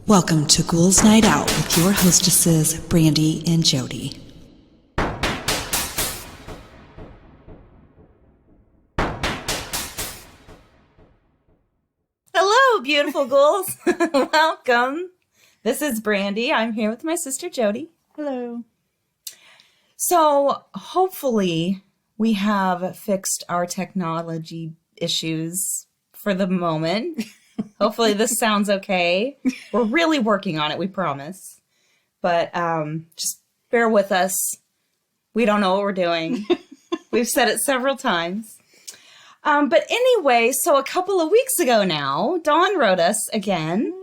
Welcome to Ghouls Night Out with your hostesses, Brandy and Jody. Hello, beautiful ghouls. Welcome. This is Brandy. I'm here with my sister, Jody. Hello. So, hopefully, we have fixed our technology issues for the moment. Hopefully, this sounds okay. We're really working on it, we promise. But just bear with us. We don't know what we're doing. We've said it several times. But anyway, so a couple of weeks ago now, Dawn wrote us again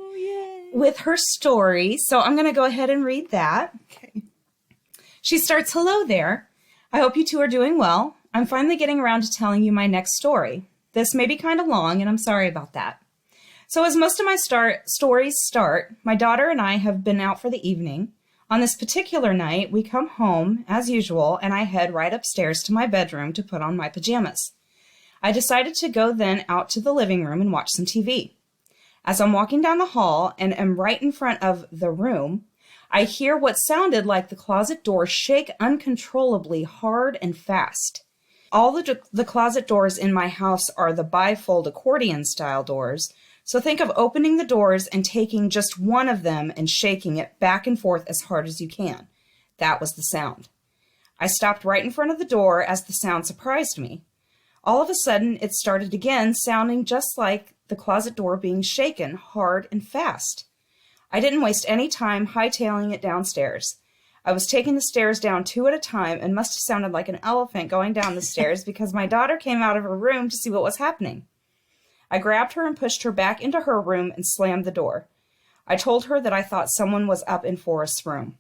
with her story. So I'm going to go ahead and read that. Okay. She starts, "Hello there. I hope you two are doing well. I'm finally getting around to telling you my next story. This may be kind of long, and I'm sorry about that. So as most of my stories start, my daughter and I have been out for the evening. On this particular night, we come home, as usual, and I head right upstairs to my bedroom to put on my pajamas. I decided to go then out to the living room and watch some TV. As I'm walking down the hall and am right in front of the room, I hear what sounded like the closet door shake uncontrollably hard and fast. All the closet doors in my house are the bifold accordion-style doors, so think of opening the doors and taking just one of them and shaking it back and forth as hard as you can. That was the sound. I stopped right in front of the door as the sound surprised me. All of a sudden, it started again, sounding just like the closet door being shaken hard and fast. I didn't waste any time hightailing it downstairs. I was taking the stairs down 2 at a time and must have sounded like an elephant going down the stairs because my daughter came out of her room to see what was happening. I grabbed her and pushed her back into her room and slammed the door. I told her that I thought someone was up in Forrest's room.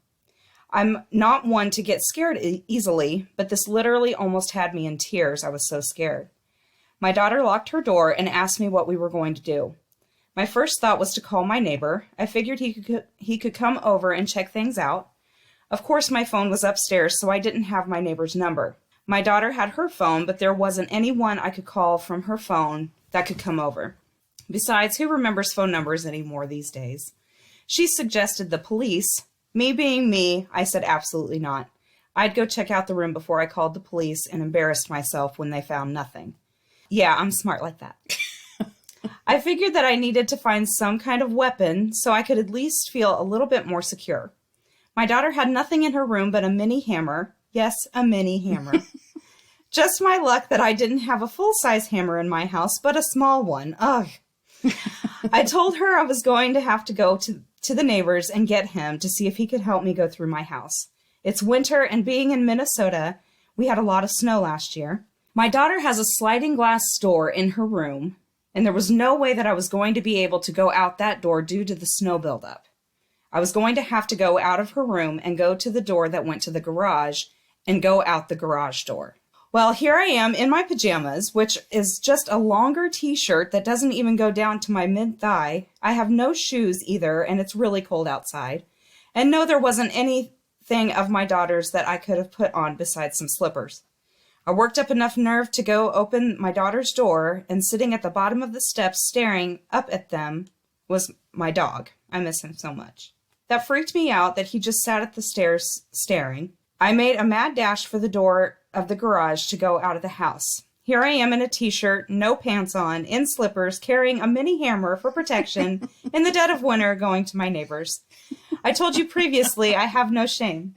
I'm not one to get scared easily, but this literally almost had me in tears. I was so scared. My daughter locked her door and asked me what we were going to do. My first thought was to call my neighbor. I figured he could come over and check things out. Of course, my phone was upstairs, so I didn't have my neighbor's number. My daughter had her phone, but there wasn't anyone I could call from her phone that could come over. Besides, who remembers phone numbers anymore these days? She suggested the police. Me being me, I said absolutely not. I'd go check out the room before I called the police and embarrassed myself when they found nothing. Yeah, I'm smart like that. I figured that I needed to find some kind of weapon so I could at least feel a little bit more secure. My daughter had nothing in her room but a mini hammer. Yes, a mini hammer. Just my luck that I didn't have a full-size hammer in my house, but a small one. Ugh. I told her I was going to have to go to the neighbor's and get him to see if he could help me go through my house. It's winter, and being in Minnesota, we had a lot of snow last year. My daughter has a sliding glass door in her room, and there was no way that I was going to be able to go out that door due to the snow buildup. I was going to have to go out of her room and go to the door that went to the garage and go out the garage door. Well, here I am in my pajamas, which is just a longer t-shirt that doesn't even go down to my mid-thigh. I have no shoes either, and it's really cold outside. And no, there wasn't anything of my daughter's that I could have put on besides some slippers. I worked up enough nerve to go open my daughter's door, and sitting at the bottom of the steps staring up at them was my dog. I miss him so much. That freaked me out that he just sat at the stairs staring. I made a mad dash for the door of the garage to go out of the house. Here I am in a t-shirt, no pants on, in slippers, carrying a mini hammer for protection in the dead of winter going to my neighbor's. I told you previously I have no shame.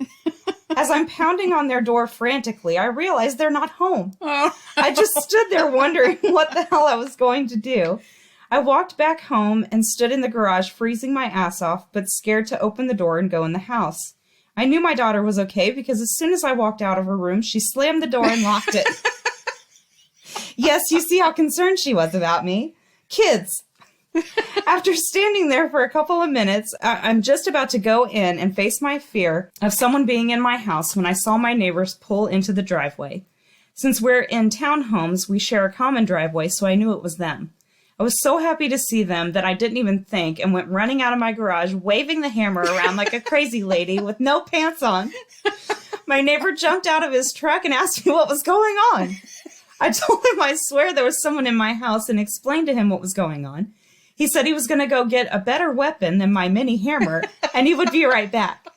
As I'm pounding on their door frantically, I realize they're not home. I just stood there wondering what the hell I was going to do. I walked back home and stood in the garage freezing my ass off, but scared to open the door and go in the house. I knew my daughter was okay because as soon as I walked out of her room, she slammed the door and locked it. Yes, you see how concerned she was about me. Kids. After standing there for a couple of minutes, I'm just about to go in and face my fear of someone being in my house when I saw my neighbors pull into the driveway. Since we're in townhomes, we share a common driveway, so I knew it was them. I was so happy to see them that I didn't even think and went running out of my garage, waving the hammer around like a crazy lady with no pants on. My neighbor jumped out of his truck and asked me what was going on. I told him I swear there was someone in my house and explained to him what was going on. He said he was going to go get a better weapon than my mini hammer, and he would be right back.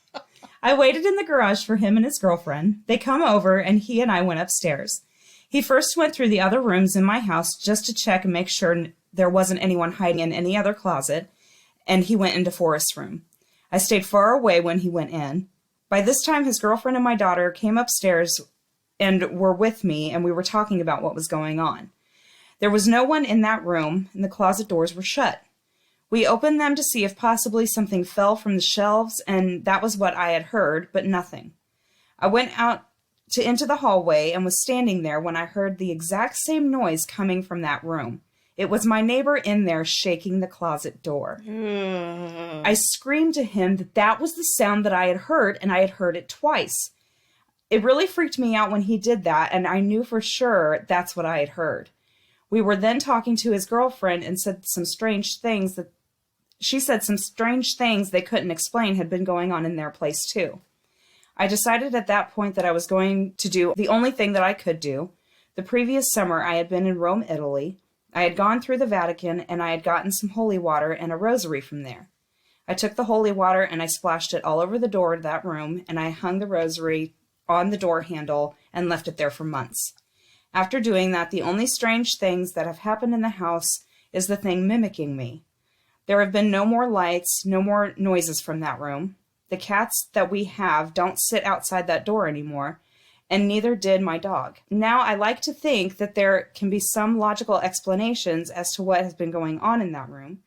I waited in the garage for him and his girlfriend. They come over, and he and I went upstairs. He first went through the other rooms in my house just to check and make sure there wasn't anyone hiding in any other closet, and he went into Forrest's room. I stayed far away when he went in. By this time, his girlfriend and my daughter came upstairs and were with me, and we were talking about what was going on. There was no one in that room, and the closet doors were shut. We opened them to see if possibly something fell from the shelves, and that was what I had heard, but nothing. I went out into the hallway and was standing there when I heard the exact same noise coming from that room. It was my neighbor in there shaking the closet door. I screamed to him that was the sound that I had heard, and I had heard it twice. It really freaked me out when he did that, and I knew for sure that's what I had heard. We were then talking to his girlfriend and said some strange things they couldn't explain had been going on in their place too. I decided at that point that I was going to do the only thing that I could do. The previous summer I had been in Rome, Italy. I had gone through the Vatican and I had gotten some holy water and a rosary from there. I took the holy water and I splashed it all over the door of that room, and I hung the rosary on the door handle and left it there for months. After doing that, the only strange things that have happened in the house is the thing mimicking me. There have been no more lights, no more noises from that room. The cats that we have don't sit outside that door anymore, and neither did my dog. Now, I like to think that there can be some logical explanations as to what has been going on in that room.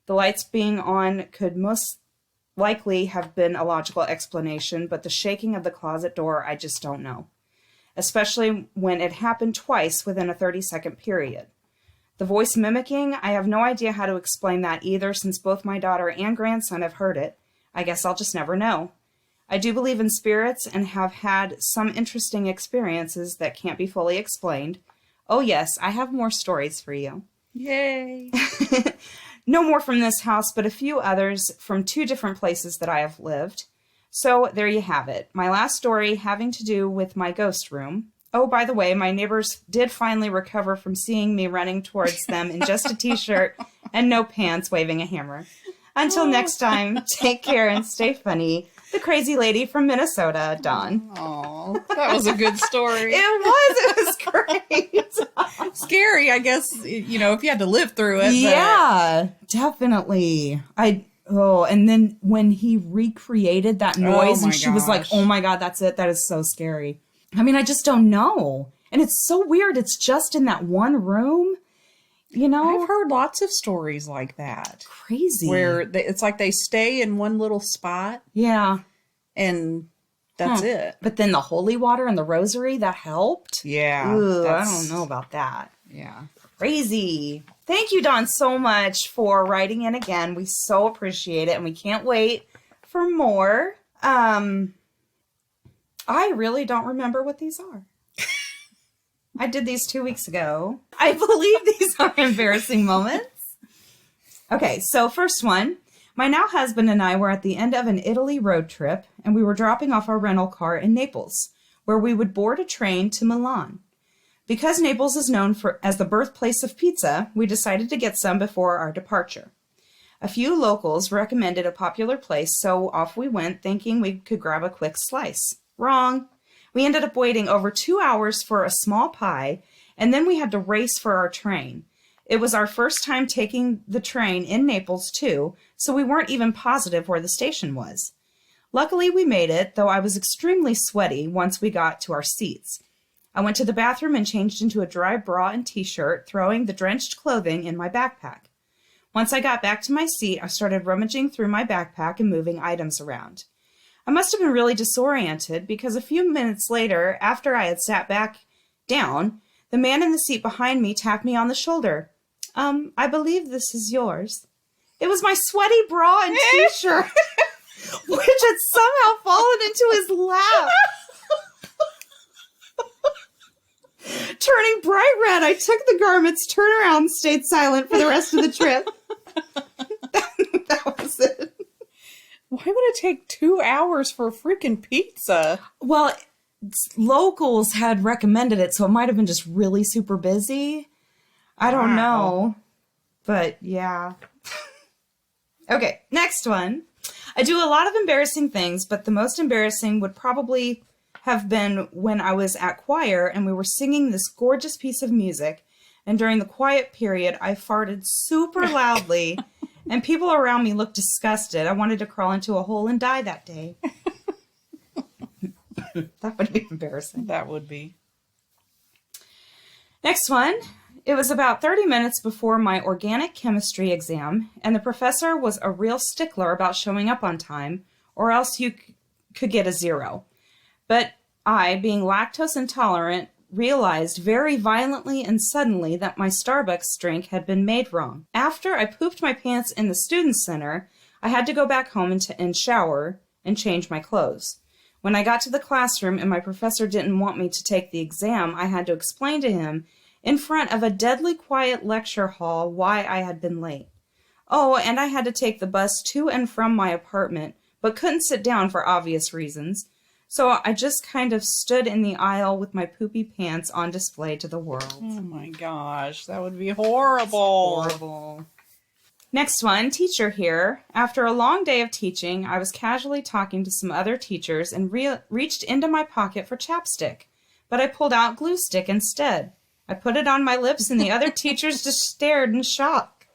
The lights being on could most likely have been a logical explanation, but the shaking of the closet door, I just don't know. Especially when it happened twice within a 30-second period. The voice mimicking, I have no idea how to explain that either, since both my daughter and grandson have heard it. I guess I'll just never know. I do believe in spirits and have had some interesting experiences that can't be fully explained. Oh yes, I have more stories for you. Yay! No more from this house, but a few others from 2 different places that I have lived. So there you have it. My last story having to do with my ghost room. Oh, by the way, my neighbors did finally recover from seeing me running towards them in just a t-shirt and no pants waving a hammer. Until next time, take care and stay funny. The crazy lady from Minnesota, Dawn. Oh, that was a good story. It was great. Scary, I guess, if you had to live through it. Yeah, definitely. And then when he recreated that noise and she was like, oh my God, that's it. That is so scary. I mean, I just don't know. And it's so weird. It's just in that one room, I've heard lots of stories like that. Crazy. Where it's like they stay in one little spot. Yeah. And that's it. But then the holy water and the rosary, that helped? Yeah. Ooh, I don't know about that. Yeah. Crazy. Thank you, Dawn, so much for writing in again. We so appreciate it, and we can't wait for more. I really don't remember what these are. I did these 2 weeks ago. I believe these are embarrassing moments. Okay, so first one. My now husband and I were at the end of an Italy road trip, and we were dropping off our rental car in Naples, where we would board a train to Milan. Because Naples is known as the birthplace of pizza, we decided to get some before our departure. A few locals recommended a popular place, so off we went, thinking we could grab a quick slice. Wrong. We ended up waiting over 2 hours for a small pie, and then we had to race for our train. It was our first time taking the train in Naples, too, so we weren't even positive where the station was. Luckily, we made it, though I was extremely sweaty once we got to our seats. I went to the bathroom and changed into a dry bra and t-shirt, throwing the drenched clothing in my backpack. Once I got back to my seat, I started rummaging through my backpack and moving items around. I must have been really disoriented because a few minutes later, after I had sat back down, the man in the seat behind me tapped me on the shoulder. I believe this is yours. It was my sweaty bra and t-shirt, which had somehow fallen into his lap. Turning bright red, I took the garments, turned around, and stayed silent for the rest of the trip. That was it. Why would it take 2 hours for a freaking pizza? Well, locals had recommended it, so it might have been just really super busy. I don't know. But, yeah. Okay, next one. I do a lot of embarrassing things, but the most embarrassing would probably have been when I was at choir and we were singing this gorgeous piece of music. And during the quiet period, I farted super loudly and people around me looked disgusted. I wanted to crawl into a hole and die that day. That would be embarrassing. That would be. Next one. It was about 30 minutes before my organic chemistry exam, and the professor was a real stickler about showing up on time, or else you could get a 0. But I, being lactose intolerant, realized very violently and suddenly that my Starbucks drink had been made wrong. After I pooped my pants in the student center, I had to go back home and shower and change my clothes. When I got to the classroom and my professor didn't want me to take the exam, I had to explain to him in front of a deadly quiet lecture hall why I had been late. Oh, and I had to take the bus to and from my apartment, but couldn't sit down for obvious reasons. So I just kind of stood in the aisle with my poopy pants on display to the world. Oh my gosh, that would be horrible. Horrible. Next one, teacher here. After a long day of teaching, I was casually talking to some other teachers and reached into my pocket for chapstick, but I pulled out glue stick instead. I put it on my lips and the other teachers just stared in shock.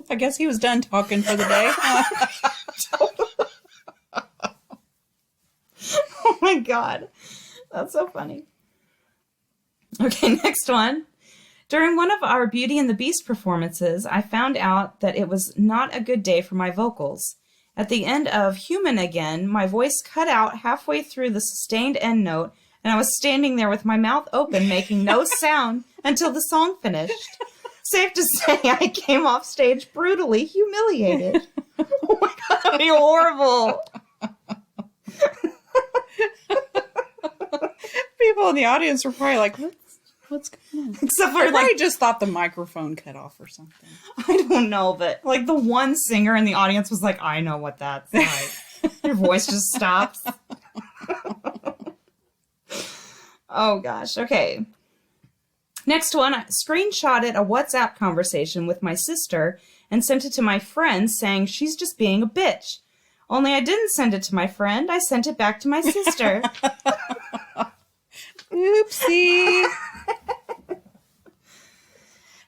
I guess he was done talking for the day. Oh my god. That's so funny. Okay, next one. During one of our Beauty and the Beast performances, I found out that it was not a good day for my vocals. At the end of Human Again, my voice cut out halfway through the sustained end note, and I was standing there with my mouth open, making no sound until the song finished. Safe to say, I came off stage brutally humiliated. Oh my god, that'd be horrible. People in the audience were probably like, what's going on? Except for Or like, they just thought the microphone cut off or something. I don't know, but like the one singer in the audience was like, I know what that's like. Your voice just stops. Oh gosh, okay. Next one, I screenshotted a WhatsApp conversation with my sister and sent it to my friend saying she's just being a bitch. Only I didn't send it to my friend, I sent it back to my sister. Oopsie.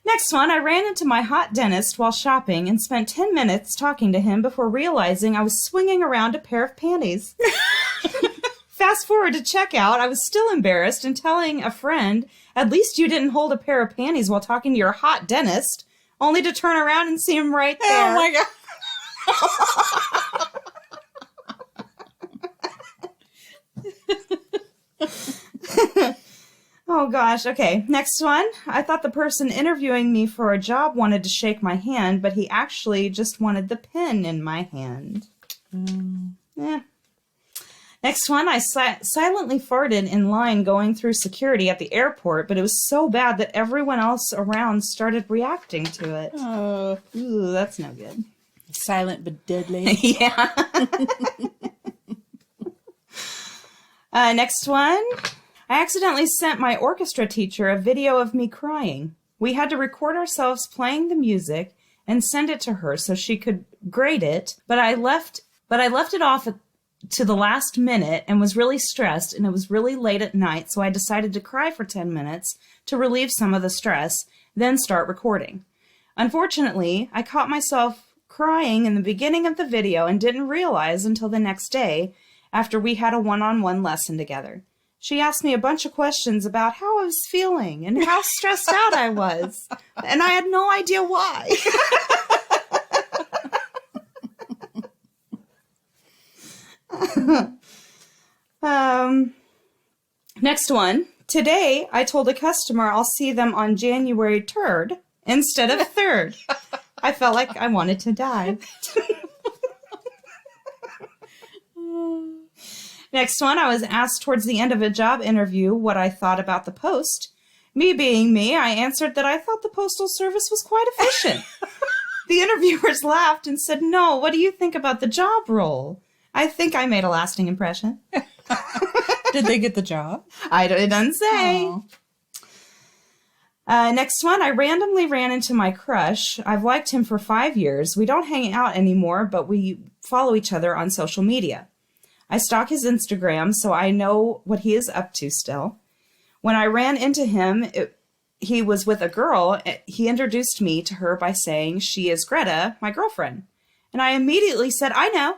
Next one, I ran into my hot dentist while shopping and spent 10 minutes talking to him before realizing I was swinging around a pair of panties. Fast forward to checkout, I was still embarrassed and telling a friend, at least you didn't hold a pair of panties while talking to your hot dentist, only to turn around and see him right there. Oh my god. Oh gosh, okay. Next one. I thought the person interviewing me for a job wanted to shake my hand, but he actually just wanted the pen in my hand. Yeah. Next one. I silently farted in line going through security at the airport, but it was so bad that everyone else around started reacting to it. Oh, Ooh, that's no good. silent but deadly. Yeah. Next one. I accidentally sent my orchestra teacher a video of me crying. We had to record ourselves playing the music and send it to her so she could grade it, but I left it off to the last minute and was really stressed, and it was really late at night, so I decided to cry for 10 minutes to relieve some of the stress, then start recording. Unfortunately, I caught myself crying in the beginning of the video and didn't realize until the next day after we had a one-on-one lesson together. She asked me a bunch of questions about how I was feeling and how stressed out I was, and I had no idea why. Next one. Today, I told a customer I'll see them on January 3rd instead of 3rd. I felt like I wanted to die. Next one, I was asked towards the end of a job interview what I thought about the post. Me being me, I answered that I thought the postal service was quite efficient. The interviewers laughed and said, "No, what do you think about the job role?" I think I made a lasting impression. Did they get the job? It doesn't say. Next one, I randomly ran into my crush. I've liked him for 5 years. We don't hang out anymore, but we follow each other on social media. I stalk his Instagram, so I know what he is up to still. When I ran into him, he was with a girl. He introduced me to her by saying she is Greta, my girlfriend. And I immediately said, I know.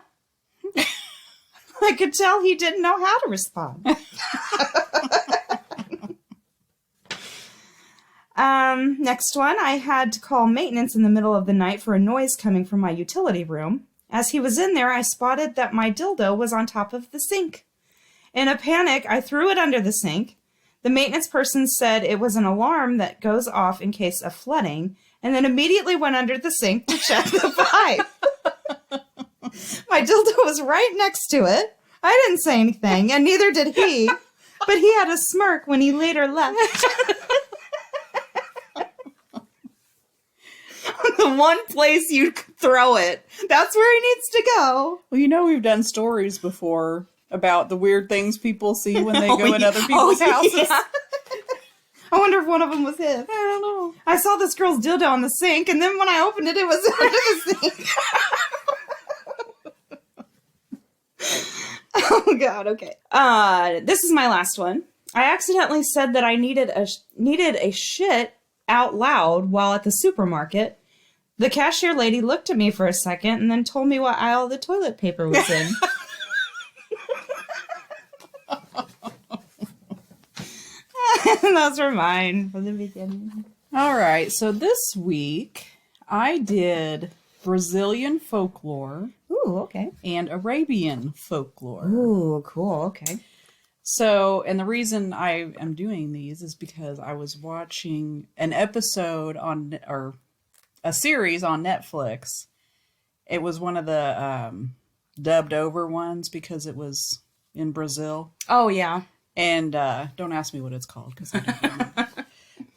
I could tell he didn't know how to respond. Next one, I had to call maintenance in the middle of the night for a noise coming from my utility room. As he was in there, I spotted that my dildo was on top of the sink. In a panic, I threw it under the sink. The maintenance person said it was an alarm that goes off in case of flooding, and then immediately went under the sink to check the pipe. My dildo was right next to it. I didn't say anything, and neither did he, but he had a smirk when he later left. The one place you throw it, that's where he needs to go. Well, we've done stories before about the weird things people see when they go in other people's houses. Yeah. I wonder if one of them was his. I don't know. I saw this girl's dildo on the sink, and then when I opened it, it was under the sink. Oh, God, okay. This is my last one. I accidentally said that I needed a shit out loud while at the supermarket. The cashier lady looked at me for a second and then told me what aisle the toilet paper was in. Those were mine from the beginning. All right, so this week I did Brazilian folklore. Ooh, okay. And Arabian folklore. Ooh, cool, okay. So, and the reason I am doing these is because I was watching an episode or a series on Netflix. It was one of the dubbed over ones because it was in Brazil. Oh, yeah. And don't ask me what it's called because I don't remember.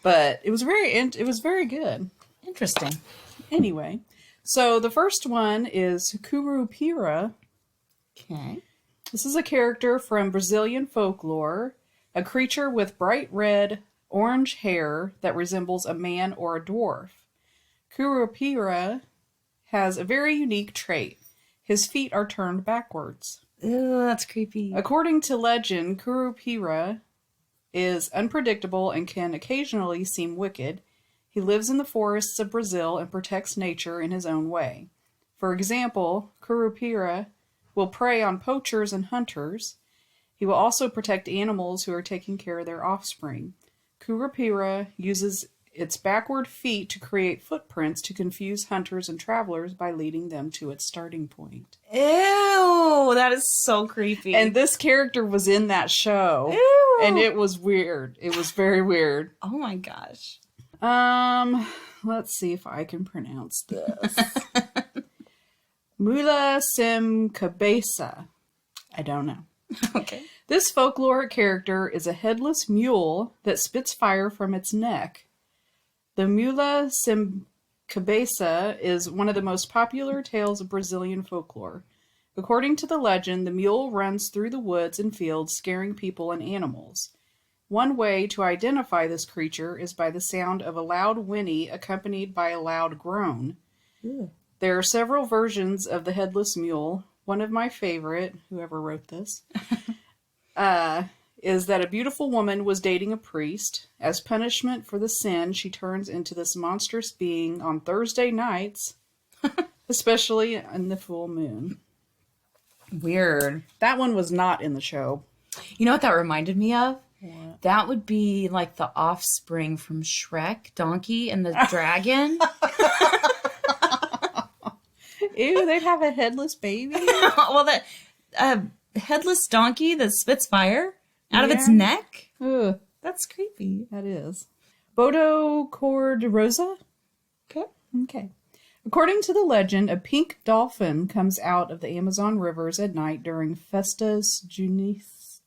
But it was very good. Interesting. Anyway, so the first one is Kurupira. Okay. This is a character from Brazilian folklore, a creature with bright red, orange hair that resembles a man or a dwarf. Kurupira has a very unique trait. His feet are turned backwards. Ooh, that's creepy. According to legend, Kurupira is unpredictable and can occasionally seem wicked. He lives in the forests of Brazil and protects nature in his own way. For example, Kurupira will prey on poachers and hunters. He will also protect animals who are taking care of their offspring. Kurupira uses its backward feet to create footprints to confuse hunters and travelers by leading them to its starting point. Ew, that is so creepy. And this character was in that show. Ew. And it was weird. It was very weird. Oh my gosh. Let's see if I can pronounce this. Mula sem cabeça. I don't know. Okay. This folkloric character is a headless mule that spits fire from its neck. The Mula sem cabeça is one of the most popular tales of Brazilian folklore. According to the legend, the mule runs through the woods and fields, scaring people and animals. One way to identify this creature is by the sound of a loud whinny accompanied by a loud groan. Ew. There are several versions of the Headless Mule. One of my favorite, whoever wrote this, is that a beautiful woman was dating a priest. As punishment for the sin, she turns into this monstrous being on Thursday nights, especially in the full moon. Weird. That one was not in the show. You know what that reminded me of? What? That would be like the offspring from Shrek, Donkey, and the Dragon. Ew, they'd have a headless baby? Well, that headless donkey that spits fire out of its Yeah. neck? Ugh, That's creepy. that is. Bodo Cor-de-Rosa? Okay. According to the legend, a pink dolphin comes out of the Amazon rivers at night during Festas Juninas,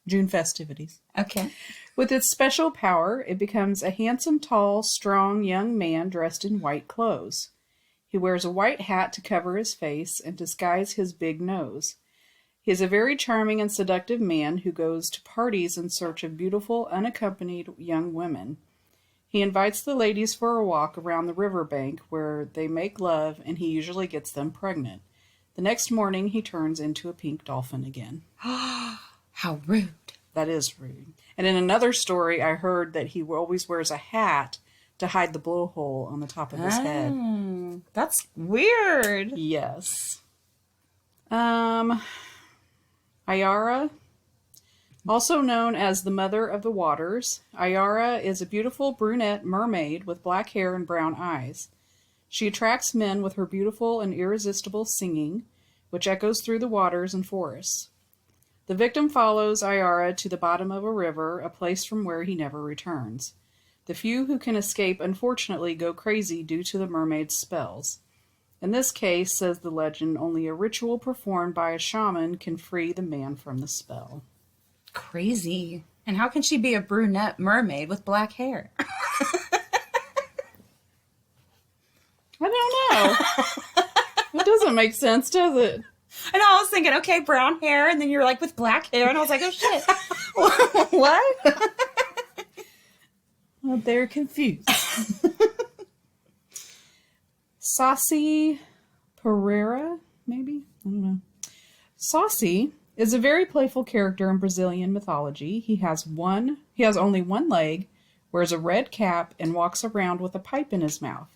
June festivities. Okay. With its special power, it becomes a handsome, tall, strong young man dressed in white clothes. He wears a white hat to cover his face and disguise his big nose. He is a very charming and seductive man who goes to parties in search of beautiful, unaccompanied young women. He invites the ladies for a walk around the riverbank where they make love, and he usually gets them pregnant. The next morning, he turns into a pink dolphin again. How rude. That is rude. And in another story, I heard that he always wears a hat to hide the blowhole on the top of his head. That's weird. Yes. Ayara, also known as the Mother of the Waters, Ayara is a beautiful brunette mermaid with black hair and brown eyes. She attracts men with her beautiful and irresistible singing, which echoes through the waters and forests. The victim follows Ayara to the bottom of a river, a place from where he never returns. The few who can escape unfortunately go crazy due to the mermaid's spells. In this case, says the legend, only a ritual performed by a shaman can free the man from the spell. Crazy. And how can she be a brunette mermaid with black hair? I don't know. It doesn't make sense, does it? And I was thinking, okay, brown hair, and then you're like with black hair, and I was like, oh shit. What? Well, they're confused. Saucy Pereira, maybe? I don't know. Saucy is a very playful character in Brazilian mythology. He has only one leg, wears a red cap, and walks around with a pipe in his mouth.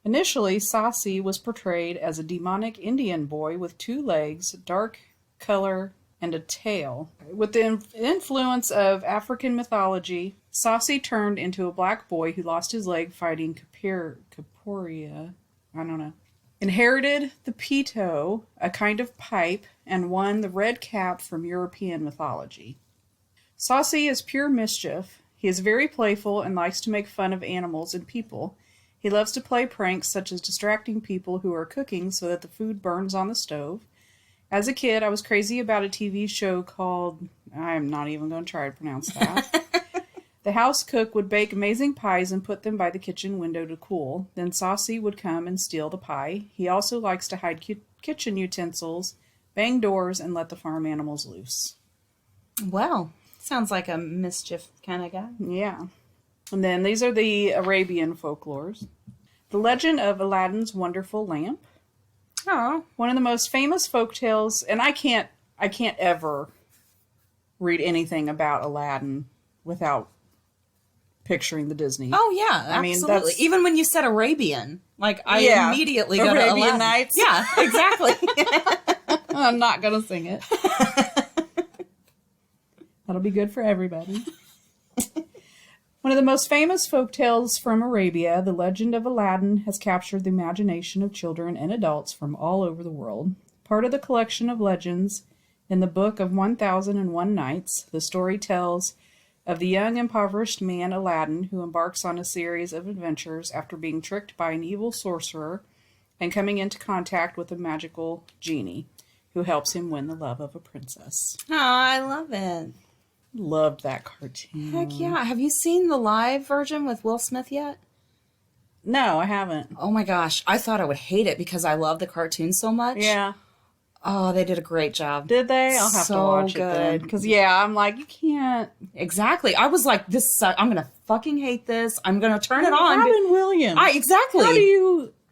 Initially, Saucy was portrayed as a demonic Indian boy with 2 legs, dark color, and a tail. With the influence of African mythology, Saucy turned into a black boy who lost his leg fighting Kurupira. I don't know. Inherited the pito, a kind of pipe, and won the red cap from European mythology. Saucy is pure mischief. He is very playful and likes to make fun of animals and people. He loves to play pranks such as distracting people who are cooking so that the food burns on the stove. As a kid, I was crazy about a TV show called, I'm not even going to try to pronounce that. The house cook would bake amazing pies and put them by the kitchen window to cool. Then Saucy would come and steal the pie. He also likes to hide kitchen utensils, bang doors, and let the farm animals loose. Well, sounds like a mischief kind of guy. Yeah. And then these are the Arabian folklores. The legend of Aladdin's wonderful lamp. Oh, One of the most famous folktales, and I can't ever read anything about Aladdin without picturing the Disney. oh yeah, I mean, absolutely. that's- Even when you said Arabian, like I Yeah. immediately go to Arabian Aladdin. Nights. Yeah, exactly. I'm not going to sing it. That'll be good for everybody. One of the most famous folktales from Arabia, the legend of Aladdin has captured the imagination of children and adults from all over the world. Part of the collection of legends in the Book of 1001 Nights, the story tells of the young impoverished man Aladdin who embarks on a series of adventures after being tricked by an evil sorcerer and coming into contact with a magical genie who helps him win the love of a princess. Oh, I love it. Loved that cartoon. Heck yeah. Have you seen the live version with Will Smith yet? No, I haven't. Oh my gosh. I thought I would hate it because I love the cartoon so much. Yeah. Oh, they did a great job. Did they? I'll have to So watch it then. good. Because, yeah, I'm like, you can't. Exactly. I was like, I'm going to fucking hate this. I'm going to turn it on. Robin Williams. Exactly.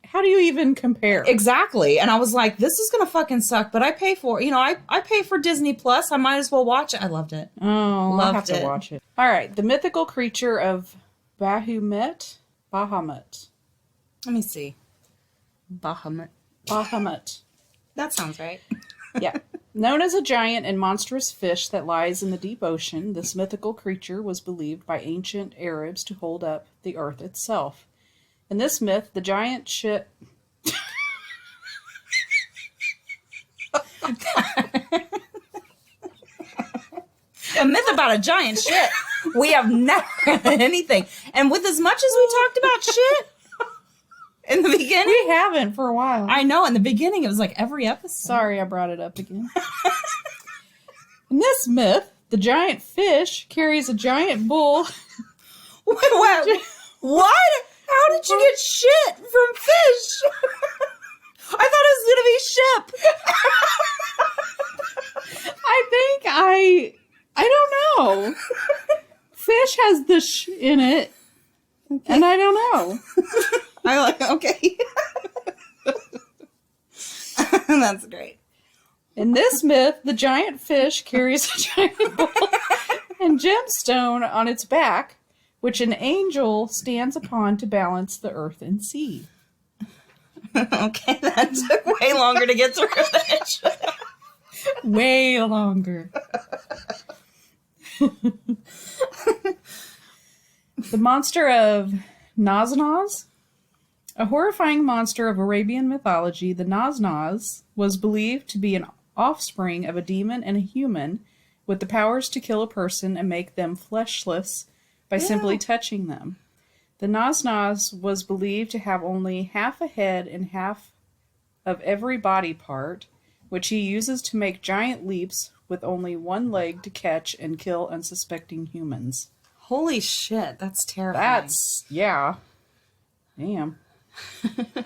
How do you even compare? Exactly. And I was like, this is going to fucking suck, but I pay for it. I pay for Disney Plus. I might as well watch it. I loved it. Oh, I'll have Loved to it. watch it. All right. The mythical creature of Bahamut. Let me see. Bahamut. That sounds right. Yeah. Known as a giant and monstrous fish that lies in the deep ocean, this mythical creature was believed by ancient Arabs to hold up the earth itself. In this myth, the giant ship... A myth about a giant shit. We have never had anything. And with as much as we talked about shit in the beginning. We haven't for a while. I know. In the beginning, it was like every episode. Sorry I brought it up again. In this myth, the giant fish carries a giant bull. What? How did you get shit from fish? I thought it was going to be ship. I don't know. Fish has the sh in it, and I don't know. I like, okay. That's great. In this myth, the giant fish carries a giant bowl and gemstone on its back, which an angel stands upon to balance the earth and sea. Okay, that took way longer to get through than it should have. Way longer. The Monster of Nasanaz. A horrifying monster of Arabian mythology, the Nasanaz was believed to be an offspring of a demon and a human with the powers to kill a person and make them fleshless by simply touching them. The Nasanaz was believed to have only half a head and half of every body part, which he uses to make giant leaps with only one leg to catch and kill unsuspecting humans. Holy shit, that's terrifying. Yeah. Damn. The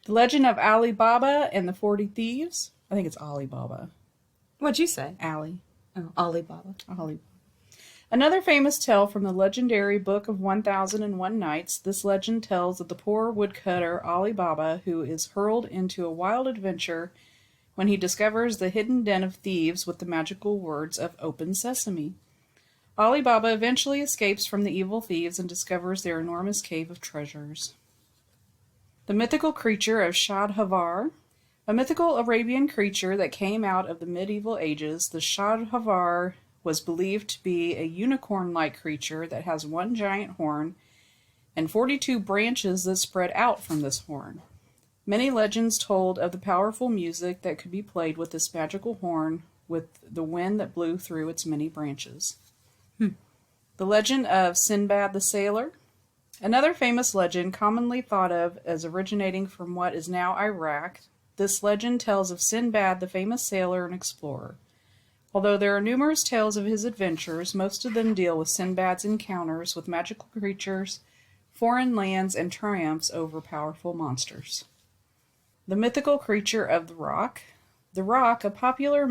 Legend of Ali Baba and the 40 Thieves. I think it's Ali Baba. What'd you say? Ali. Oh, Alibaba. Ali. Another famous tale from the legendary Book of 1001 Nights. This legend tells of the poor woodcutter Ali Baba, who is hurled into a wild adventure when he discovers the hidden den of thieves with the magical words of Open Sesame. Ali Baba eventually escapes from the evil thieves and discovers their enormous cave of treasures. The mythical creature of Shadhavar. A mythical Arabian creature that came out of the medieval ages, the Shadhavar was believed to be a unicorn-like creature that has one giant horn and 42 branches that spread out from this horn. Many legends told of the powerful music that could be played with this magical horn with the wind that blew through its many branches. The legend of Sinbad the Sailor. Another famous legend commonly thought of as originating from what is now Iraq. This legend tells of Sinbad, the famous sailor and explorer. Although there are numerous tales of his adventures, most of them deal with Sinbad's encounters with magical creatures, foreign lands, and triumphs over powerful monsters. The mythical creature of the Rock. The Rock, a popular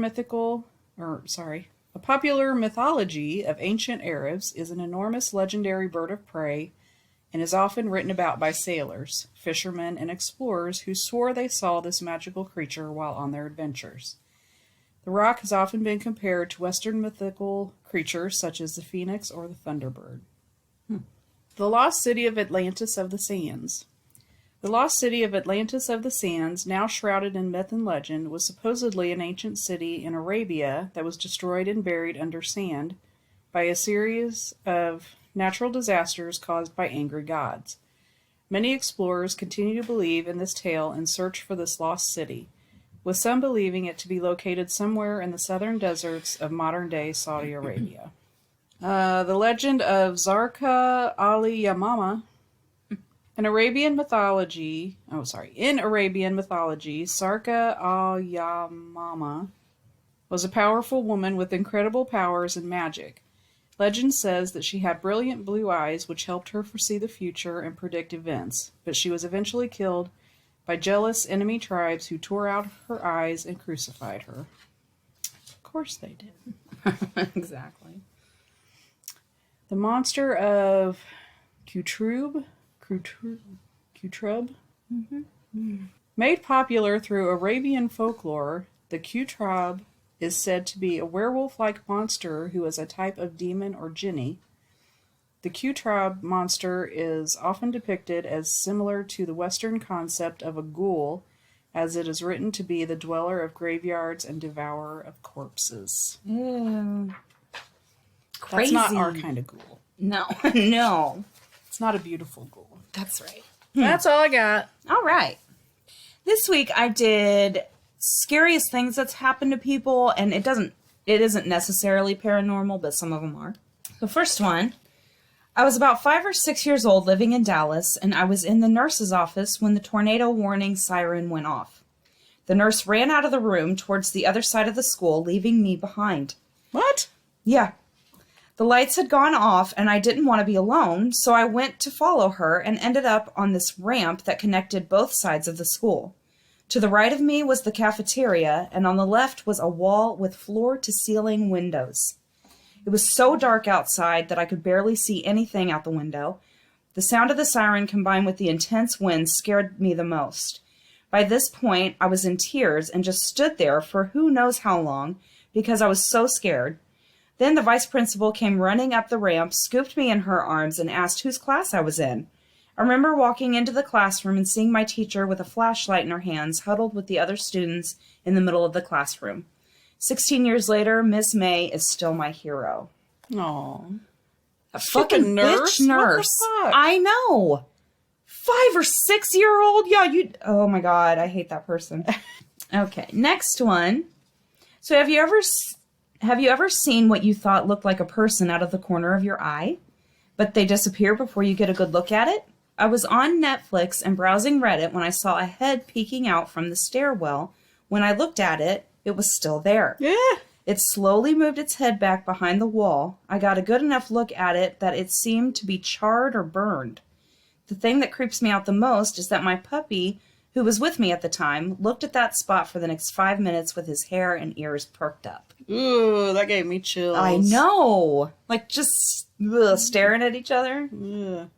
mythology of ancient Arabs, is an enormous legendary bird of prey and is often written about by sailors, fishermen, and explorers who swore they saw this magical creature while on their adventures. The Rock has often been compared to Western mythical creatures such as the phoenix or the thunderbird. The Lost City of Atlantis of the Sands. The lost city of Atlantis of the Sands, now shrouded in myth and legend, was supposedly an ancient city in Arabia that was destroyed and buried under sand by a series of natural disasters caused by angry gods. Many explorers continue to believe in this tale and search for this lost city, with some believing it to be located somewhere in the southern deserts of modern-day Saudi Arabia. The legend of Zarqa al-Yamama. In Arabian mythology, Sarka al-Yamama was a powerful woman with incredible powers and magic. Legend says that she had brilliant blue eyes which helped her foresee the future and predict events, but she was eventually killed by jealous enemy tribes who tore out her eyes and crucified her. Of course they did. Exactly. The Monster of Kurupira. Made popular through Arabian folklore, the Kutrab is said to be a werewolf-like monster who is a type of demon or jinni. The Kutrab monster is often depicted as similar to the Western concept of a ghoul, as it is written to be the dweller of graveyards and devourer of corpses. Ew. Crazy. That's not our kind of ghoul. No, no. It's not a beautiful ghoul. That's right. That's all I got. All right. This week I did scariest things that's happened to people, and it isn't necessarily paranormal, but some of them are. The first one, I was about 5 or 6 years old living in Dallas, and I was in the nurse's office when the tornado warning siren went off. The nurse ran out of the room towards the other side of the school, leaving me behind. What? Yeah. The lights had gone off, and I didn't want to be alone, so I went to follow her and ended up on this ramp that connected both sides of the school. To the right of me was the cafeteria, and on the left was a wall with floor-to-ceiling windows. It was so dark outside that I could barely see anything out the window. The sound of the siren combined with the intense wind scared me the most. By this point, I was in tears and just stood there for who knows how long because I was so scared. Then the vice principal came running up the ramp, scooped me in her arms, and asked whose class I was in. I remember walking into the classroom and seeing my teacher with a flashlight in her hands, huddled with the other students in the middle of the classroom. 16 years later, Miss May is still my hero. Aw. A fucking bitch nurse. What the fuck? I know. 5 or 6 year old? Yeah, you. Oh my god, I hate that person. Okay, next one. So have you ever seen what you thought looked like a person out of the corner of your eye, but they disappear before you get a good look at it? I was on Netflix and browsing Reddit when I saw a head peeking out from the stairwell. When I looked at it, it was still there. Yeah. It slowly moved its head back behind the wall. I got a good enough look at it that it seemed to be charred or burned. The thing that creeps me out the most is that my puppy, who was with me at the time, looked at that spot for the next 5 minutes with his hair and ears perked up. Ooh, that gave me chills. I know. Like, just staring at each other. Ugh.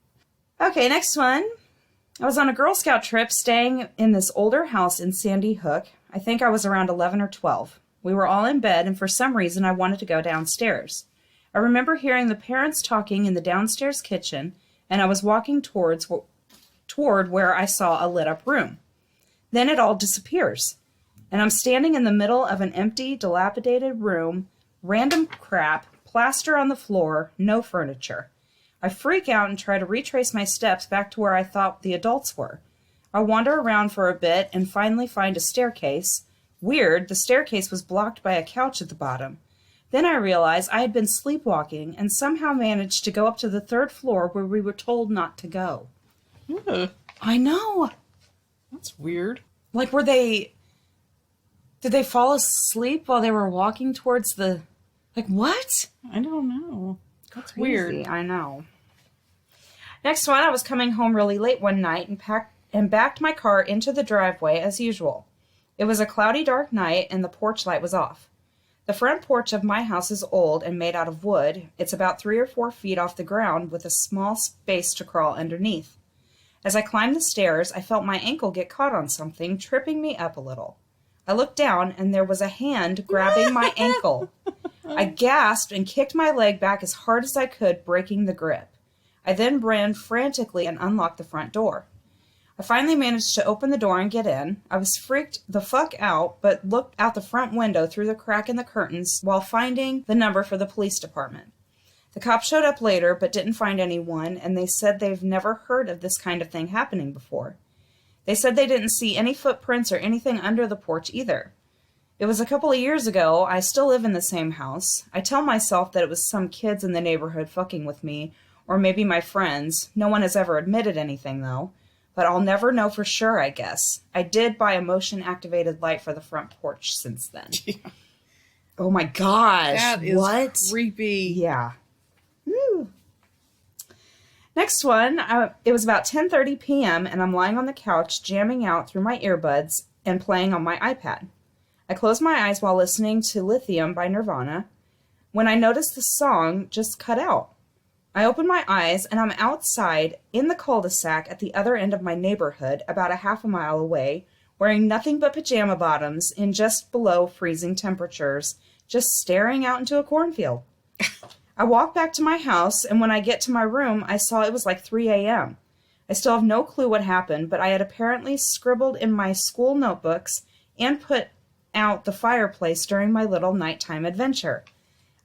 Okay, next one. I was on a Girl Scout trip staying in this older house in Sandy Hook. I think I was around 11 or 12. We were all in bed, and for some reason I wanted to go downstairs. I remember hearing the parents talking in the downstairs kitchen, and I was walking toward where I saw a lit-up room. Then it all disappears, and I'm standing in the middle of an empty, dilapidated room, random crap, plaster on the floor, no furniture. I freak out and try to retrace my steps back to where I thought the adults were. I wander around for a bit and finally find a staircase. Weird, the staircase was blocked by a couch at the bottom. Then I realized I had been sleepwalking and somehow managed to go up to the 3rd floor where we were told not to go. Ugh. I know. That's weird. Like, did they fall asleep while they were walking towards the, like, what? I don't know. That's Crazy, weird. I know. Next one, I was coming home really late one night and backed my car into the driveway as usual. It was a cloudy, dark night, and the porch light was off. The front porch of my house is old and made out of wood. It's about 3 or 4 feet off the ground with a small space to crawl underneath. As I climbed the stairs, I felt my ankle get caught on something, tripping me up a little. I looked down, and there was a hand grabbing my ankle. I gasped and kicked my leg back as hard as I could, breaking the grip. I then ran frantically and unlocked the front door. I finally managed to open the door and get in. I was freaked the fuck out, but looked out the front window through the crack in the curtains while finding the number for the police department. The cops showed up later, but didn't find anyone, and they said they've never heard of this kind of thing happening before. They said they didn't see any footprints or anything under the porch either. It was a couple of years ago. I still live in the same house. I tell myself that it was some kids in the neighborhood fucking with me, or maybe my friends. No one has ever admitted anything, though. But I'll never know for sure, I guess. I did buy a motion-activated light for the front porch since then. Yeah. Oh my gosh. That is what? creepy. Yeah. Woo. Next one, it was about 10:30 p.m. and I'm lying on the couch jamming out through my earbuds and playing on my iPad. I closed my eyes while listening to Lithium by Nirvana when I noticed the song just cut out. I open my eyes and I'm outside in the cul-de-sac at the other end of my neighborhood, about a half a mile away, wearing nothing but pajama bottoms in just below freezing temperatures, just staring out into a cornfield. I walk back to my house, and when I get to my room, I saw it was like 3 a.m. I still have no clue what happened, but I had apparently scribbled in my school notebooks and put out the fireplace during my little nighttime adventure.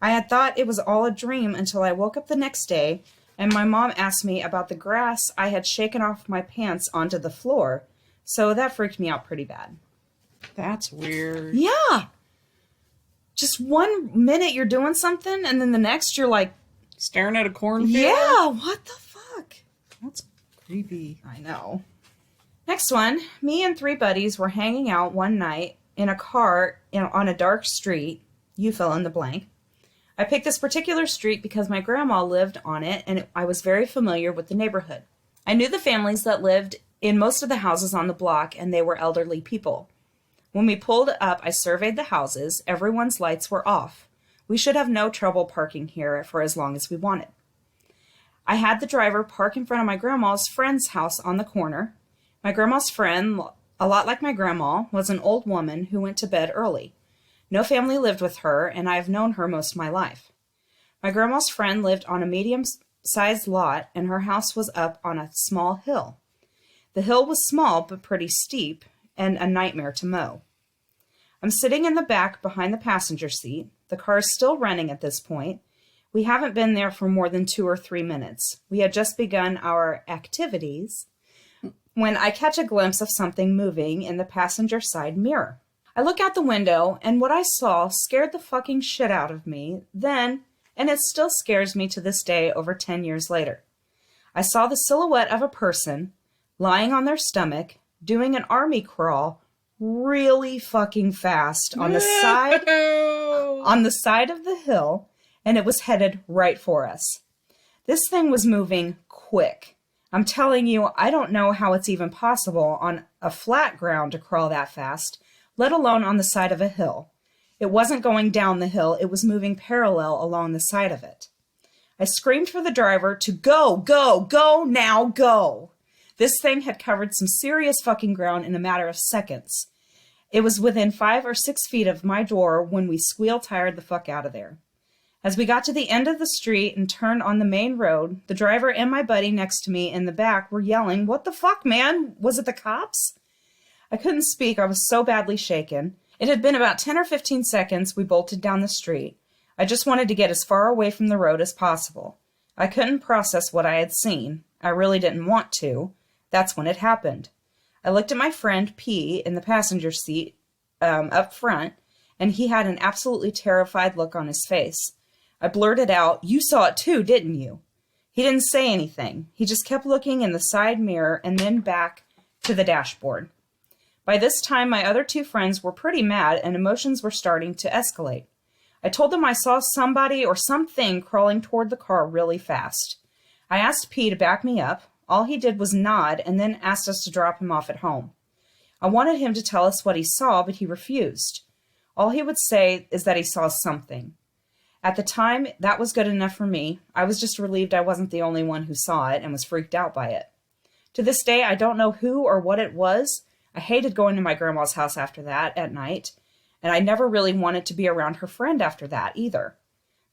I had thought it was all a dream until I woke up the next day, and my mom asked me about the grass I had shaken off my pants onto the floor, so that freaked me out pretty bad. That's weird. Yeah! Just 1 minute you're doing something, and then the next you're like, Staring at a cornfield? yeah, what the fuck? That's creepy. I know. Next one, me and 3 buddies were hanging out one night in a car on a dark street. You fill in the blank. I picked this particular street because my grandma lived on it, and I was very familiar with the neighborhood. I knew the families that lived in most of the houses on the block, and they were elderly people. When we pulled up, I surveyed the houses. Everyone's lights were off. We should have no trouble parking here for as long as we wanted. I had the driver park in front of my grandma's friend's house on the corner. My grandma's friend, a lot like my grandma, was an old woman who went to bed early. No family lived with her, and I have known her most of my life. My grandma's friend lived on a medium-sized lot, and her house was up on a small hill. The hill was small but pretty steep, and a nightmare to mow. I'm sitting in the back behind the passenger seat. The car is still running at this point. We haven't been there for more than 2 or 3 minutes. We had just begun our activities when I catch a glimpse of something moving in the passenger side mirror. I look out the window, and what I saw scared the fucking shit out of me then, and it still scares me to this day over 10 years later. I saw the silhouette of a person lying on their stomach, doing an army crawl really fucking fast on the side of the hill, and it was headed right for us. This thing was moving quick. I'm telling you, I don't know how it's even possible on a flat ground to crawl that fast, let alone on the side of a hill. It wasn't going down the hill, it was moving parallel along the side of it. I screamed for the driver to go, now, go. This thing had covered some serious fucking ground in a matter of seconds. It was within 5 or 6 feet of my door when we squeal-tired the fuck out of there. As we got to the end of the street and turned on the main road, the driver and my buddy next to me in the back were yelling, "What the fuck, man? Was it the cops?" I couldn't speak. I was so badly shaken. It had been about 10 or 15 seconds we bolted down the street. I just wanted to get as far away from the road as possible. I couldn't process what I had seen. I really didn't want to. That's when it happened. I looked at my friend P in the passenger seat up front, and he had an absolutely terrified look on his face. I blurted out, "You saw it too, didn't you?" He didn't say anything. He just kept looking in the side mirror and then back to the dashboard. By this time, my other 2 friends were pretty mad and emotions were starting to escalate. I told them I saw somebody or something crawling toward the car really fast. I asked P to back me up. All he did was nod and then asked us to drop him off at home. I wanted him to tell us what he saw, but he refused. All he would say is that he saw something. At the time, that was good enough for me. I was just relieved I wasn't the only one who saw it and was freaked out by it. To this day, I don't know who or what it was. I hated going to my grandma's house after that at night, and I never really wanted to be around her friend after that either.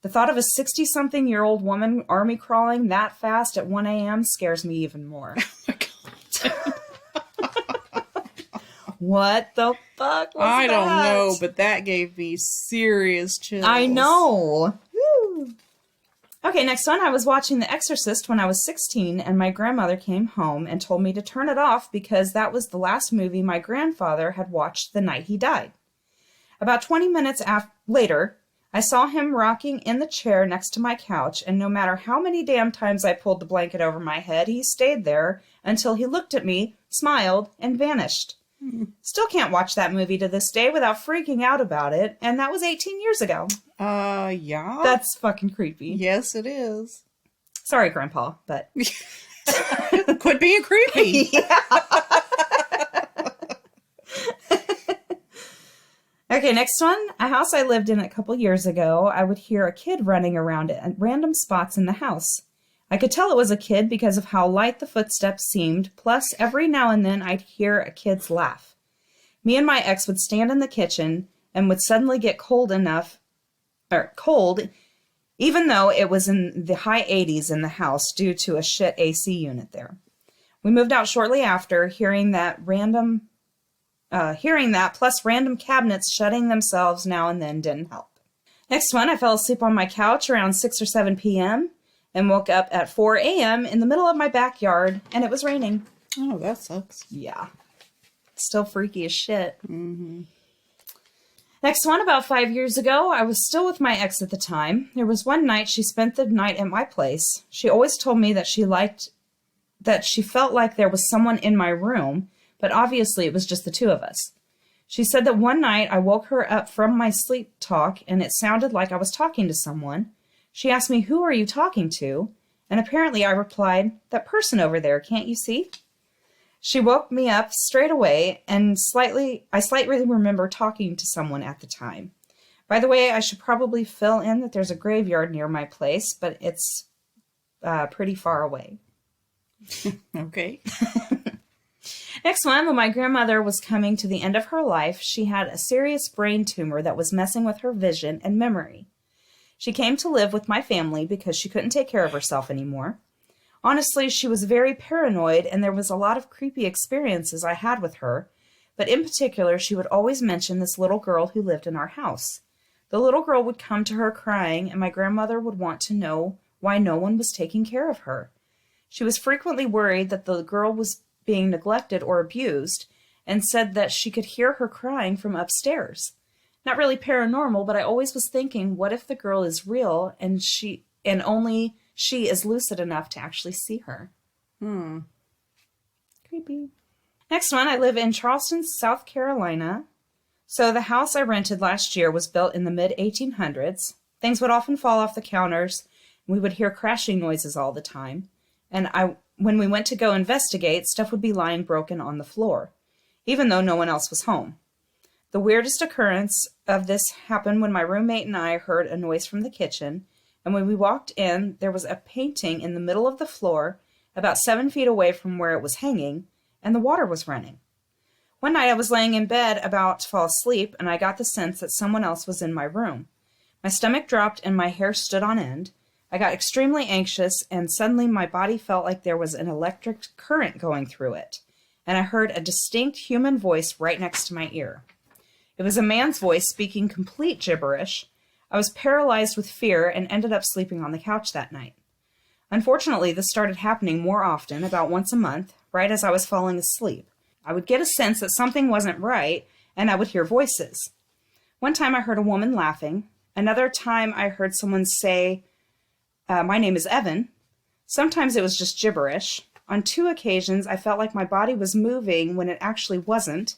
The thought of a 60-something-year-old woman army crawling that fast at 1 a.m. scares me even more. Oh my God. What the fuck was I that? don't know, but that gave me serious chills. I know. Woo. Okay, next one. I was watching The Exorcist when I was 16, and my grandmother came home and told me to turn it off because that was the last movie my grandfather had watched the night he died. About 20 minutes later, I saw him rocking in the chair next to my couch, and no matter how many damn times I pulled the blanket over my head, he stayed there until he looked at me, smiled, and vanished. Still can't watch that movie to this day without freaking out about it, and that was 18 years ago. Yeah? That's fucking creepy. Yes, it is. Sorry, Grandpa, but... Quit being creepy. Yeah. Okay, next one. A house I lived in a couple years ago, I would hear a kid running around at random spots in the house. I could tell it was a kid because of how light the footsteps seemed, plus every now and then I'd hear a kid's laugh. Me and my ex would stand in the kitchen and would suddenly get cold, even though it was in the high 80s in the house due to a shit AC unit there. We moved out shortly after, hearing that plus random cabinets shutting themselves now and then didn't help. Next one, I fell asleep on my couch around 6 or 7 p.m. and woke up at 4 a.m. in the middle of my backyard, and it was raining. Oh, that sucks. Yeah. Still freaky as shit. Mm-hmm. Next one, about 5 years ago, I was still with my ex at the time. There was one night she spent the night at my place. She always told me that she felt like there was someone in my room, but obviously it was just the 2 of us. She said that one night I woke her up from my sleep talk, and it sounded like I was talking to someone. She asked me, "Who are you talking to?" And apparently I replied, "That person over there, can't you see?" She woke me up straight away, and I slightly remember talking to someone at the time. By the way, I should probably fill in that there's a graveyard near my place, but it's pretty far away. Okay. Next one, when my grandmother was coming to the end of her life, she had a serious brain tumor that was messing with her vision and memory. She came to live with my family because she couldn't take care of herself anymore. Honestly, she was very paranoid, and there was a lot of creepy experiences I had with her, but in particular, she would always mention this little girl who lived in our house. The little girl would come to her crying, and my grandmother would want to know why no one was taking care of her. She was frequently worried that the girl was being neglected or abused, and said that she could hear her crying from upstairs. Not really paranormal, but I always was thinking, what if the girl is real and only she is lucid enough to actually see her? Creepy. Next one, I live in Charleston, South Carolina. So the house I rented last year was built in the mid-1800s. Things would often fall off the counters, and we would hear crashing noises all the time. And when we went to go investigate, stuff would be lying broken on the floor, even though no one else was home. The weirdest occurrence of this happened when my roommate and I heard a noise from the kitchen, and when we walked in, there was a painting in the middle of the floor, about 7 feet away from where it was hanging, and the water was running. One night I was laying in bed about to fall asleep, and I got the sense that someone else was in my room. My stomach dropped and my hair stood on end. I got extremely anxious, and suddenly my body felt like there was an electric current going through it, and I heard a distinct human voice right next to my ear. It was a man's voice speaking complete gibberish. I was paralyzed with fear and ended up sleeping on the couch that night. Unfortunately, this started happening more often, about once a month, right as I was falling asleep. I would get a sense that something wasn't right, and I would hear voices. One time I heard a woman laughing. Another time I heard someone say, my name is Evan. Sometimes it was just gibberish. On 2 occasions, I felt like my body was moving when it actually wasn't.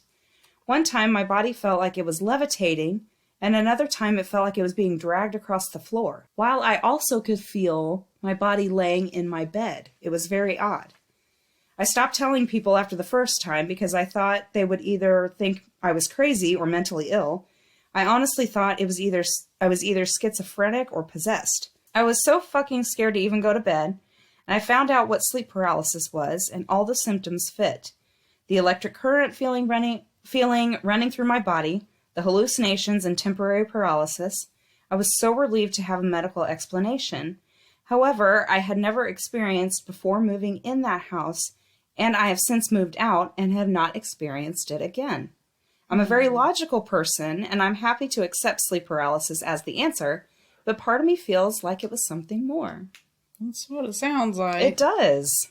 One time, my body felt like it was levitating, and another time it felt like it was being dragged across the floor, while I also could feel my body laying in my bed. It was very odd. I stopped telling people after the first time because I thought they would either think I was crazy or mentally ill. I honestly thought I was either schizophrenic or possessed. I was so fucking scared to even go to bed, and I found out what sleep paralysis was, and all the symptoms fit. The electric current feeling running through my body, the hallucinations and temporary paralysis. I was so relieved to have a medical explanation. However, I had never experienced before moving in that house, and I have since moved out and have not experienced it again. I'm a very logical person, and I'm happy to accept sleep paralysis as the answer, but part of me feels like it was something more. That's what it sounds like. It does.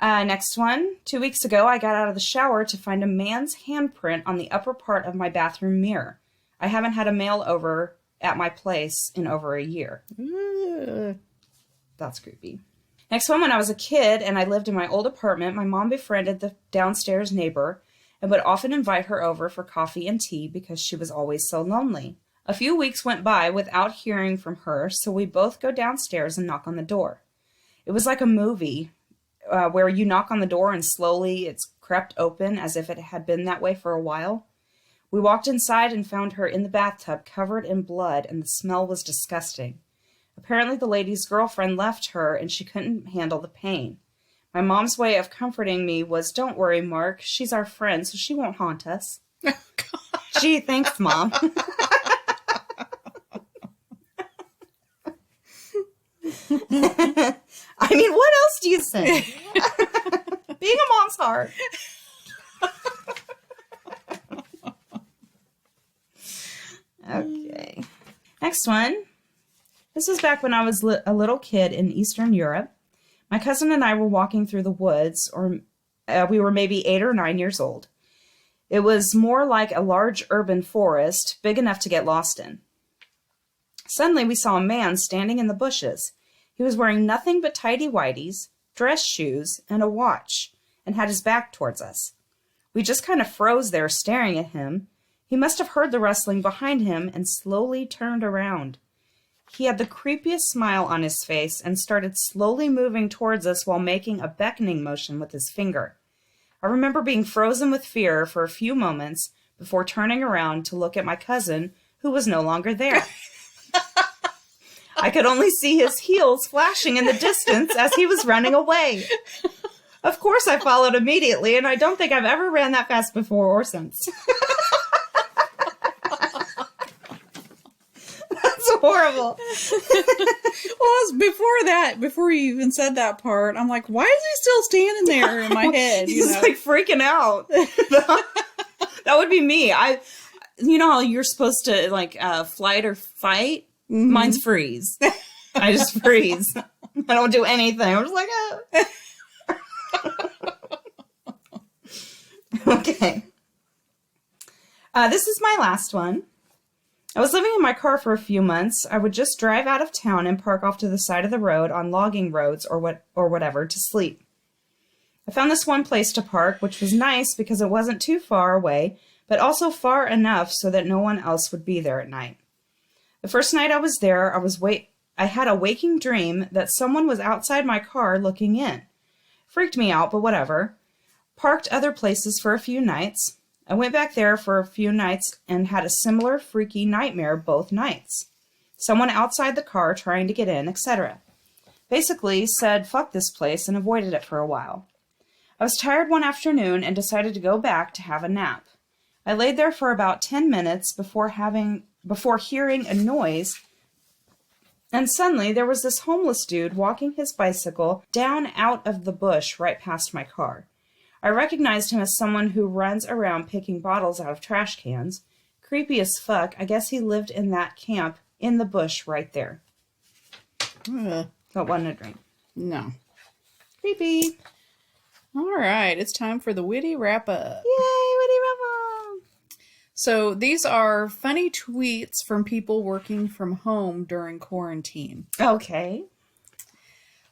Next one. 2 weeks ago, I got out of the shower to find a man's handprint on the upper part of my bathroom mirror. I haven't had a male over at my place in over a year. That's creepy. Next one, when I was a kid and I lived in my old apartment, my mom befriended the downstairs neighbor and would often invite her over for coffee and tea because she was always so lonely. A few weeks went by without hearing from her, so we both go downstairs and knock on the door. It was like a movie where you knock on the door and slowly it's crept open as if it had been that way for a while. We walked inside and found her in the bathtub covered in blood, and the smell was disgusting. Apparently the lady's girlfriend left her and she couldn't handle the pain. My mom's way of comforting me was, "Don't worry, Mark. She's our friend, so she won't haunt us." Gee, thanks, Mom. I mean, what else do you say? Being a mom's heart. Okay. Next one. This was back when I was a little kid in Eastern Europe. My cousin and I were walking through the woods, or we were maybe 8 or 9 years old. It was more like a large urban forest, big enough to get lost in. Suddenly, we saw a man standing in the bushes. He was wearing nothing but tighty-whities, dress shoes, and a watch, and had his back towards us. We just kind of froze there staring at him. He must have heard the rustling behind him and slowly turned around. He had the creepiest smile on his face and started slowly moving towards us while making a beckoning motion with his finger. I remember being frozen with fear for a few moments before turning around to look at my cousin, who was no longer there. I could only see his heels flashing in the distance as he was running away. Of course, I followed immediately, and I don't think I've ever ran that fast before or since. That's horrible. Well, before you even said that part, I'm like, why is he still standing there in my head? He's like freaking out. That would be me. You know how you're supposed to like flight or fight? Mm-hmm. Mine's freeze. I just freeze. I don't do anything. I'm just like, Okay. This is my last one. I was living in my car for a few months. I would just drive out of town and park off to the side of the road on logging roads or whatever to sleep. I found this one place to park, which was nice because it wasn't too far away, but also far enough so that no one else would be there at night. The first night I was there, I had a waking dream that someone was outside my car looking in. Freaked me out, but whatever. Parked other places for a few nights. I went back there for a few nights and had a similar freaky nightmare both nights. Someone outside the car trying to get in, etc. Basically said fuck this place and avoided it for a while. I was tired one afternoon and decided to go back to have a nap. I laid there for about 10 minutes before hearing a noise, and suddenly there was this homeless dude walking his bicycle down out of the bush right past my car. I recognized him as someone who runs around picking bottles out of trash cans. Creepy as fuck. I guess he lived in that camp in the bush right there. But wasn't a dream. No. Creepy. All right, it's time for the witty wrap-up. Yay, witty wrap-up. So these are funny tweets from people working from home during quarantine. Okay.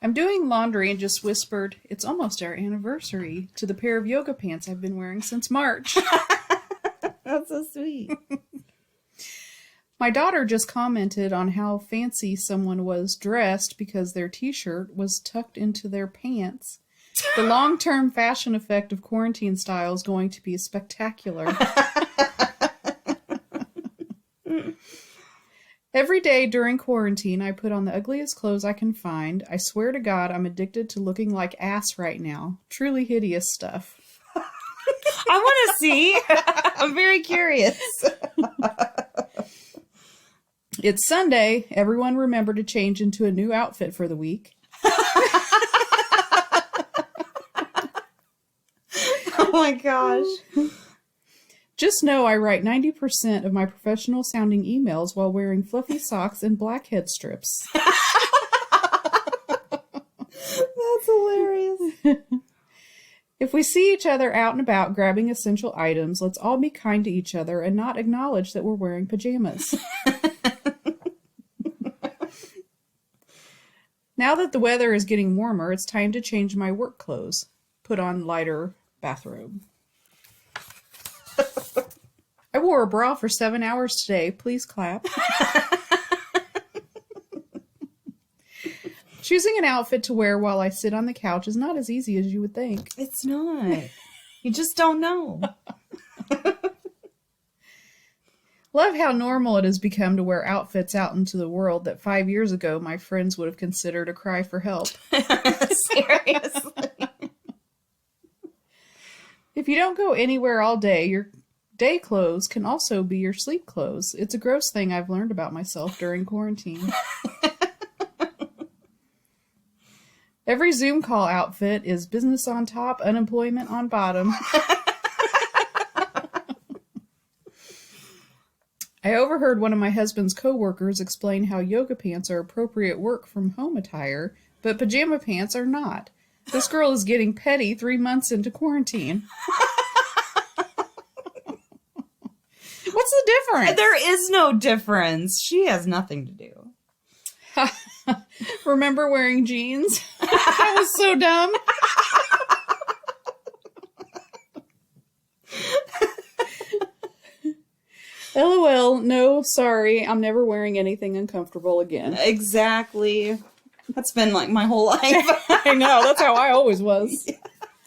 I'm doing laundry and just whispered, "It's almost our anniversary," to the pair of yoga pants I've been wearing since March. That's so sweet. My daughter just commented on how fancy someone was dressed because their t-shirt was tucked into their pants. The long-term fashion effect of quarantine style is going to be spectacular. Every day during quarantine, I put on the ugliest clothes I can find. I swear to God, I'm addicted to looking like ass right now. Truly hideous stuff. I want to see. I'm very curious. It's Sunday. Everyone remember to change into a new outfit for the week. Oh my gosh. Just know I write 90% of my professional sounding emails while wearing fluffy socks and blackhead strips. That's hilarious. If we see each other out and about grabbing essential items, let's all be kind to each other and not acknowledge that we're wearing pajamas. Now that the weather is getting warmer, it's time to change my work clothes. Put on lighter bathrobe. I wore a bra for 7 hours today. Please clap. Choosing an outfit to wear while I sit on the couch is not as easy as you would think. It's not. You just don't know. Love how normal it has become to wear outfits out into the world that 5 years ago my friends would have considered a cry for help. Seriously. If you don't go anywhere all day, your day clothes can also be your sleep clothes. It's a gross thing I've learned about myself during quarantine. Every Zoom call outfit is business on top, unemployment on bottom. I overheard one of my husband's coworkers explain how yoga pants are appropriate work from home attire, but pajama pants are not. This girl is getting petty 3 months into quarantine. What's the difference? There is no difference. She has nothing to do. Remember wearing jeans? That was so dumb. LOL, no, sorry, I'm never wearing anything uncomfortable again. Exactly. That's been like my whole life. I know, that's how I always was.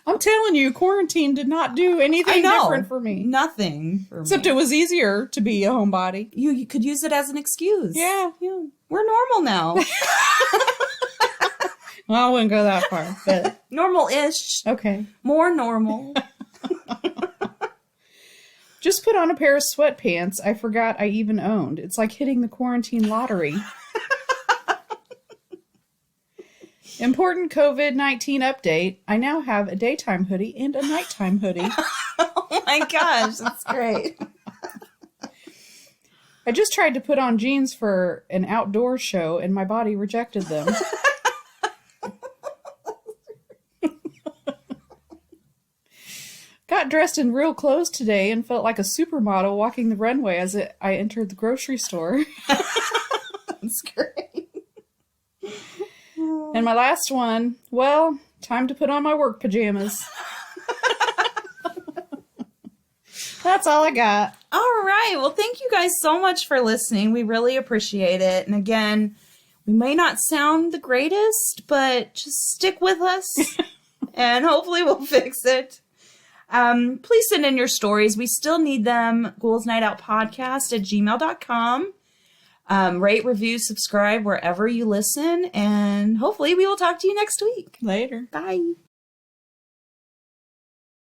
I'm telling you, quarantine did not do anything different for me. Nothing. Except it was easier to be a homebody. You could use it as an excuse. Yeah. We're normal now. Well, I wouldn't go that far, but Normal-ish. okay. More normal. Just put on a pair of sweatpants I forgot I even owned. It's like hitting the quarantine lottery. Important COVID-19 update. I now have a daytime hoodie and a nighttime hoodie. Oh my gosh, that's great. I just tried to put on jeans for an outdoor show and my body rejected them. Got dressed in real clothes today and felt like a supermodel walking the runway as I entered the grocery store. That's great. And my last one, well, time to put on my work pajamas. That's all I got. All right. Well, thank you guys so much for listening. We really appreciate it. And again, we may not sound the greatest, but just stick with us and hopefully we'll fix it. Please send in your stories. We still need them. ghouls.nightoutpodcast@gmail.com. Rate, review, subscribe wherever you listen. And hopefully we will talk to you next week. Later. Bye.